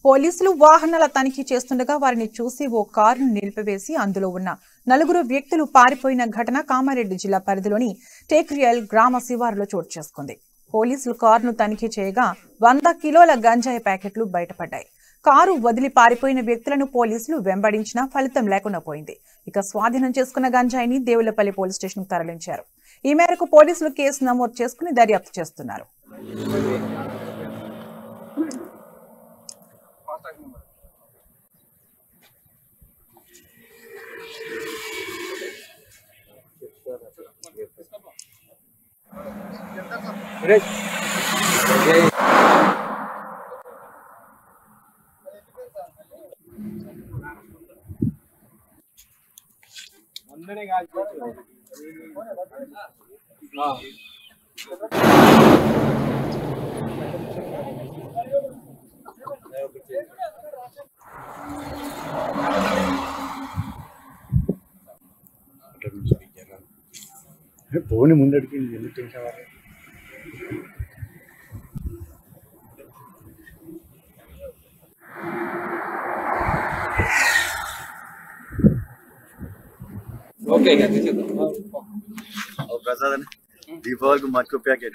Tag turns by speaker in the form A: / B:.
A: పోలీసులు వాహనాల తనిఖీ చేస్తుండగా వారిని చూసి ఓ కారును నిలిపివేసి అందులో ఉన్న 4 వ్యక్తులు పారిపోయిన ఘటన కామారెడ్డి జిల్లా పరిధిలోని టేక్రియల్ గ్రామ శివారులో చోటు చేసుకుంది. పోలీసులు కారును తనిఖీ చేయగా 100 కిలోల గంజాయి ప్యాకెట్లు బయటపడ్డాయి. కారు వదిలి పారిపోయిన వ్యక్తులను పోలీసులు వెంబడించినా ఫలితం లేకుండా పోయింది. ఇక స్వాధీనం చేసుకున్న గంజాయిని దేవులపల్లి పోలీస్ స్టేషన్ కు తరలించారు. ఈ మేరకు పోలీసులు కేసు నమోదు చేసుకుని దర్యాప్తు చేస్తున్నారు.
B: పోనీ ముందడికి ఎందుకు చేసేవారు?
C: प्रसाद दीपावली को मटको पैकेट